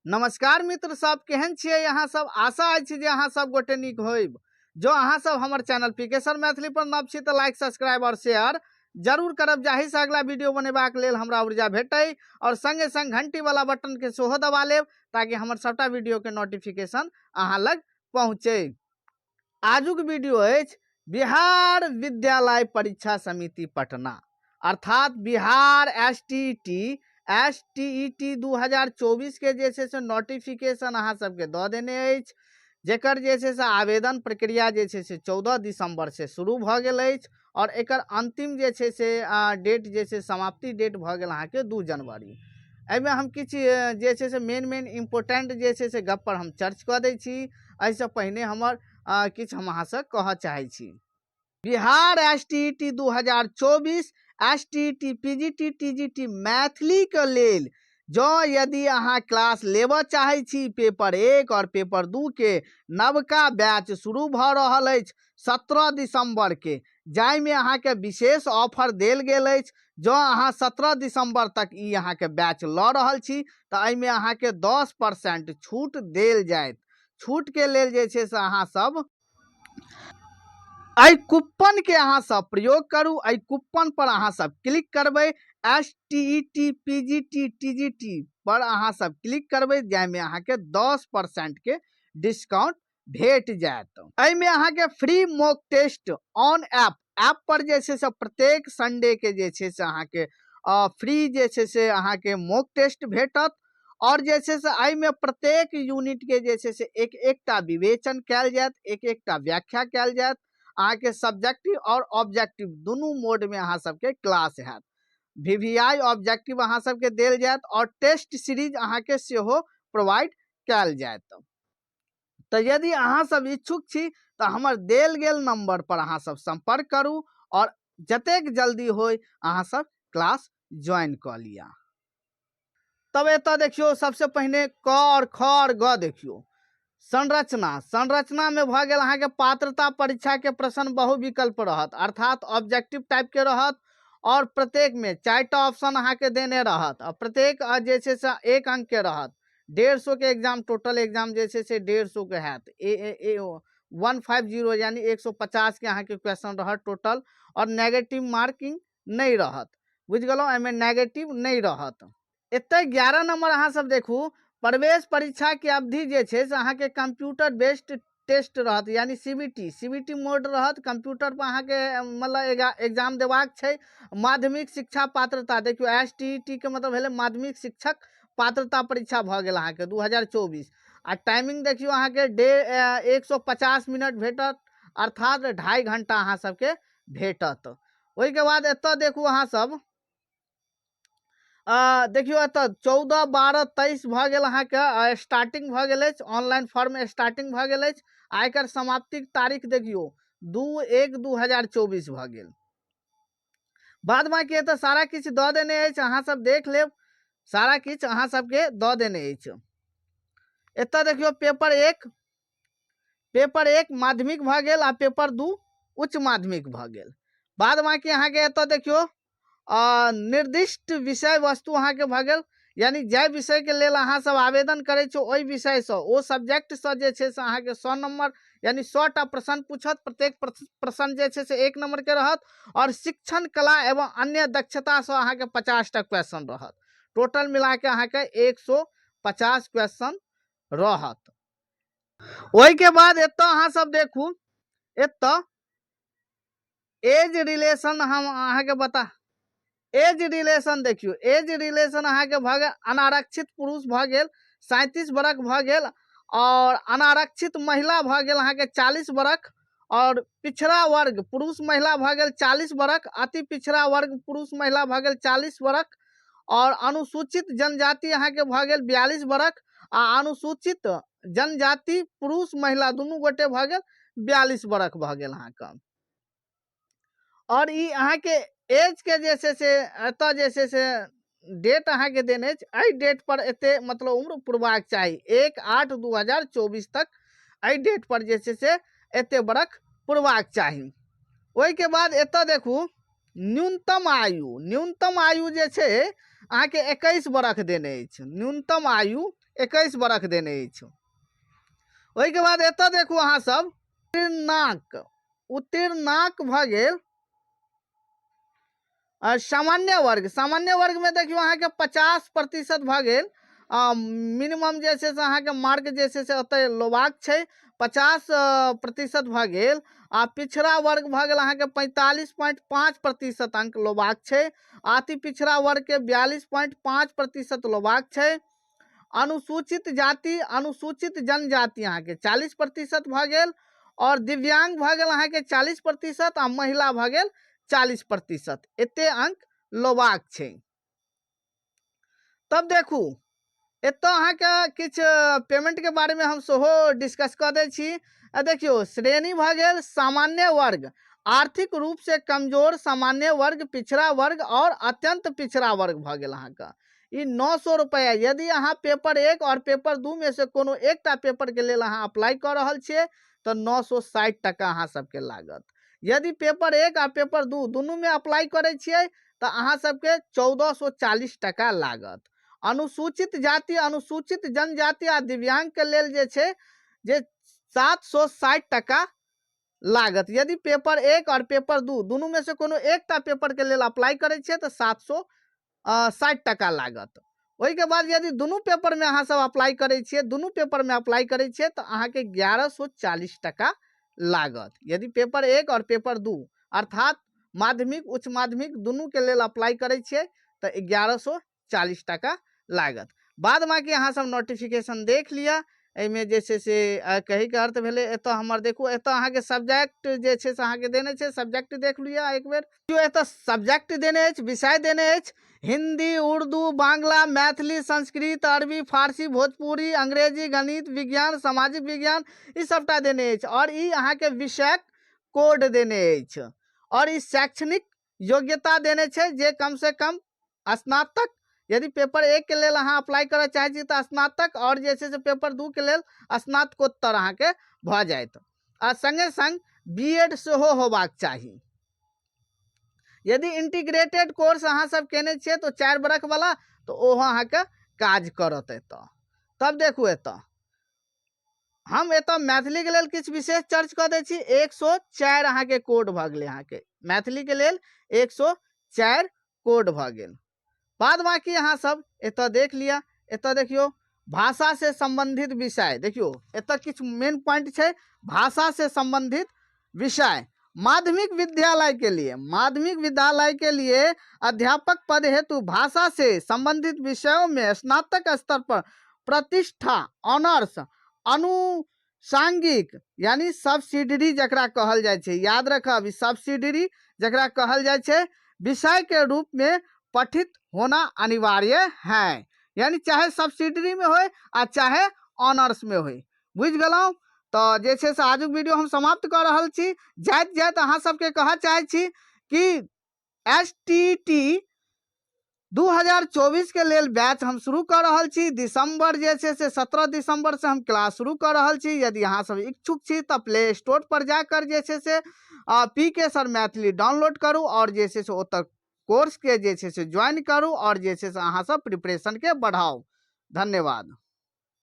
नमस्कार मित्र सब, केहन छियै यहाँ सब। आशा अछि जे अहाँ सब गोटे नीक होइब। जो अहाँ सब हमर चैनल पीके सर मैथिली पर नव छी तऽ लाइक सब्सक्राइब और शेयर जरूर करब, जाहि से अगला वीडियो बनेबाक लेल हमरा ऊर्जा भेटै और संगे संग घंटी वाला बटन के सेहो दबा लेब ताकि हमर सबटा वीडियो के नोटिफिकेशन अहाँ लग पहुँचे। आजुक वीडियो अछि बिहार विद्यालय परीक्षा समिति पटना अर्थात बिहार एसटीईटी 2024 के जे छै से नोटिफिकेशन अहाँ सबके दऽ देने अछि, जेकर जे छै से आवेदन प्रक्रिया जे छै से 14 दिसंबर से शुरू भऽ गेल अछि और एकर अंतिम जे छै से डेट जे छै समाप्ति डेट भऽ गेल अहाँके 2 जनवरी। एहिमे हम किछु जे छै से मेन इम्पोर्टेंट जे छै से गप पर हम चर्च कऽ दै छी। एहिसँ पहिने हमर किछु हम अहाँसँ कहऽ चाहै छी। Bihar STET 2024 STET PGT TGT Maithili के लेल जो यदि अहाँ क्लास लेबऽ चाहै छी, पेपर 1 और पेपर 2 के नवका बैच शुरू भऽ रहल अछि 17 दिसंबर के, जाहिमे अहाँके विशेष ऑफर देल गेल अछि। जो अहाँ 17 दिसंबर तक ई अहाँके बैच लऽ रहल छी तऽ एहिमे अहाँके 10% छूट देल जायत। छूट के लेल जे छै से अहाँ सब एहि कूपन के अहाँ सब प्रयोग करू। एहि कूपन पर अहाँ सब क्लिक करबै, एसटीईटी पीजीटी टीजीटी पर अहाँ सब क्लिक करबै, जाहिमे अहाँके 10% के डिस्काउंट भेट जायत। एहिमे अहाँके free mock test on app पर जे छै से प्रत्येक संडे के जे छै से अहाँके फ्री जे छै से अहाँके मॉक टेस्ट भेटत और जे छै से एहिमे प्रत्येक यूनिट के जे छै से एकटा विवेचन कयल जायत, एकटा व्याख्या कयल जायत। अहाँके सब्जेक्टिव और ऑब्जेक्टिव दुनू मोड में अहाँ सबके क्लास हैत। वीवीआई ऑब्जेक्टिव अहाँ सबके देल जायत और टेस्ट सीरीज अहाँके सेहो प्रोवाइड कयल जायत। तो यदि अहाँ सब इच्छुक छी तो हमर देल गेल नंबर पर अहाँ सब संपर्क करू और जतेक जल्दी होय अहाँ सब क्लास ज्वाइन कऽ लिया। तब एतऽ देखियो, सबसे पहिने क और ख और ग देखियो। संरचना में भऽ गेल अहाँके पात्रता परीक्षा के प्रश्न बहुविकल्प रहत, अर्थात ऑब्जेक्टिव टाइप के रहत और प्रत्येक में 4टा ऑप्शन अहाँके देने रहत और प्रत्येक जे छै से 1 अंक के रहत। 150 के एग्जाम, टोटल एग्जाम जे छै से 150 के हैत। 150 यानी 150 के अहाँके क्वेश्चन रहत टोटल और नेगेटिव मार्किंग नहीं रहत। बुझ गेलहुँ, एहिमे नेगेटिव नहीं रहत। एतऽ 11 नंबर अहाँ सब देखू, प्रवेश परीक्षा के अवधि जे छै से अहाँके कंप्यूटर बेस्ड टेस्ट रहत, यानी सीबीटी मोड रहत। कंप्यूटर पर अहाँके मतलब एग्जाम देबाक छै। माध्यमिक शिक्षा पात्रता देखियो, एसटीईटी के मतलब भेलै माध्यमिक शिक्षक पात्रता परीक्षा भऽ गेल अहाँके 2024। आ टाइमिंग देखियो अहाँके 150 मिनट भेटत, अर्थात 2.5 घंटा अहाँ सबके भेटत। ओहि के बाद एतऽ देखू अहाँ सब देखियो, एतऽ 14, 12, 23 भऽ गेल अहाँके स्टार्टिंग भऽ गेल अछि, ऑनलाइन फॉर्म स्टार्टिंग भऽ गेल अछि। आ एकर समाप्तिक तारीख देखियो 2/1/2024 भऽ गेल। बाद बाकी एतऽ सारा किछु दऽ देने अछि, अहाँ सब देख लेब, सारा किछु अहाँ सबके दऽ देने अछि। एतऽ देखियो पेपर 1 माध्यमिक भऽ गेल आ पेपर 2 उच्च माध्यमिक भऽ गेल। बाद बाकी अहाँके एतऽ देखियो निर्दिष्ट विषय वस्तु अहाँके भऽ गेल, यानी जे विषय के लेल अहाँ सब आवेदन करै छो ओहि विषय से, ओ सब्जेक्ट से जे छै से अहाँके 100 नंबर यानी 100टा प्रश्न पूछत। प्रत्येक प्रश्न जे छै से 1 नंबर के रहत और शिक्षण कला एवं अन्य दक्षता से अहाँके 50टा क्वेश्चन रहत। टोटल मिला के अहाँके 150 क्वेश्चन रहत। ओहि के बाद एतऽ अहाँ सब देखू, एतऽ एज रिलेशन हम अहाँके बता, एज रिलेशन देखियो, एज रिलेशन अहाँके भऽ गेल अनारक्षित पुरुष भऽ गेल 37 बरख भऽ गेल और अनारक्षित महिला भऽ गेल अहाँके 40 बरख और पिछड़ा वर्ग पुरुष महिला भऽ गेल 40 बरख, अति पिछड़ा वर्ग पुरुष महिला भऽ गेल 40 बरख और अनुसूचित जनजाति अहाँके भऽ गेल 42 बरख आ अनुसूचित जनजाति पुरुष महिला दुनू गोटे भऽ गेल 42 बरख भऽ गेल अहाँके। और ई अहाँके एज के जे छै से एतऽ जे छै से डेट अहाँके देने छै, एहि डेट पर एते मतलब उम्र पुरबाक चाही 1/8/2024 तक एहि डेट पर जे छै से एते बरख पुरबाक चाही। ओहि के बाद एतऽ देखू न्यूनतम आयु जे छै अहाँ के 21 बरख देने अछि, न्यूनतम आयु 21 बरख देने अछि। ओहि के बाद एतऽ देखू अहाँ सब उत्तीर्णांक भऽ गेल सामान्य वर्ग में देखियो अहाँ के 50% भऽ गेल। मिनिमम जे छै से अहाँ के मार्क जे छै से ओतय लेबाक छै 50% भऽ गेल। आ पिछड़ा वर्ग भऽ गेल अहाँ के 45.5% अंक लेबाक छै। अति पिछड़ा वर्ग के 42.5% लेबाक छै। अनुसूचित जाति अनुसूचित जनजाति अहाँ के 40% भऽ गेल। और दिव्यांग भऽ गेल अहाँ के 40% आ महिला भऽ गेल 40%। एते अंक लेबाक छै। तब देखू एतऽ अहाँ के किछ पेमेंट के बारे में हम सेहो डिस्कस कऽ दै छी। देखियो श्रेणी भऽ गेल सामान्य वर्ग, आर्थिक रूप से कमजोर, सामान्य वर्ग, पिछड़ा वर्ग और अत्यंत पिछड़ा वर्ग भऽ गेल अहाँ का। ई 900 रुपया। यदि अहाँ पेपर 1 और पेपर 2 में से कोनो एकटा पेपर के लेल अहाँ अप्लाई कऽ रहल छियै तो 960 टका अहाँ सबके लागत। यदि पेपर 1 आ पेपर 2 दुनू में अप्लाई करै छियै तो अहाँ सबके 1440 टका लागत। अनुसूचित जाति, अनुसूचित जनजाति आ दिव्यांग के लेल जे छै जे 760 टका लागत। यदि पेपर 1 और पेपर 2 दुनू में से कोनो एकटा पेपर के लेल अप्लाई करै छियै तो 760 टका लागत। ओहि के बाद यदि दुनू पेपर में अहाँ सब अप्लाई करै छियै, दुनू पेपर में अप्लाई करै छियै तो अहाँ के 1140 टका लागत। यदि पेपर 1 और पेपर 2 अर्थात माध्यमिक उच्च माध्यमिक दुनू के लेल अप्लाई करै छियै तो 1140 टका लागत। बाद बाकी अहाँ सब नोटिफिकेशन देख लिया। एहिमे जे छै से कही के अर्थ भेलै एतऽ हमर देखू एतऽ अहाँ के सब्जेक्ट जे छै से अहाँ के देने छै, सब्जेक्ट देख लिया एक बेर। जो एतऽ सब्जेक्ट देने अछि, विषय देने अछि हिंदी, उर्दू, बांग्ला, मैथिली, संस्कृत, अरबी, फारसी, भोजपुरी, अंग्रेजी, गणित, विज्ञान, सामाजिक विज्ञान ई सबटा देने अछि। और ई अहाँ के विषय कोड देने अछि। और ई शैक्षणिक योग्यता देने छै जे कम से कम स्नातक, यदि पेपर 1 के लेल अहाँ अप्लाई करऽ चाहै छी तो स्नातक, और जे छै से पेपर 2 के लेल स्नातकोत्तर अहाँ के भऽ जायत। आ संगे संग बीएड सेहो होबाक चाही। यदि इंटीग्रेटेड कोर्स अहाँ सब केने छियै तो 4 बरख वाला तो ओहो अहाँ के काज करत एतऽ। तब देखू एतऽ हम एतऽ मैथिली के लेल किछ विशेष चर्च कऽ दै छी। 104 अहाँ के कोड भऽ गेलै। अहाँ के मैथिली के लेल 104 कोड भऽ गेल। बाद बाकी अहाँ सब एतऽ देख लिया। एतऽ देखियो भाषा से संबंधित विषय, देखियो एतऽ किछ मेन पॉइंट छै भाषा से संबंधित विषय। माध्यमिक विद्यालय के लिए अध्यापक पद हेतु भाषा से संबंधित विषयों में स्नातक स्तर पर प्रतिष्ठा, ऑनर्स, अनुषांगिक यानी सब्सिडरी जकरा कहल जाय छै, याद रखब सब्सिडरी जकरा कहल जाय छै, विषय के रूप में पठित होना अनिवार्य है। यानी चाहे सब्सिडरी में होय आ चाहे ऑनर्स में होय। बुझ गेलौं? तो जे छै से आजुक वीडियो हम समाप्त कर रहल छी। जाइत जाइत अहाँ सबके कहऽ चाहै छी कि STT 2024 के लेल बैच हम शुरू कर रहल छी। दिसंबर जे छै से 17 दिसंबर से हम क्लास शुरू कर रहल छी। यदि अहाँ सब इच्छुक छी तो प्ले स्टोर पर जाकर जे छै से PK सर मैथिली डाउनलोड करू और जे छै से ओतऽ कोर्स के जे छै से ज्वाइन करू और जे छै से अहाँ सब प्रिपरेशन के बढ़ाऊ। धन्यवाद।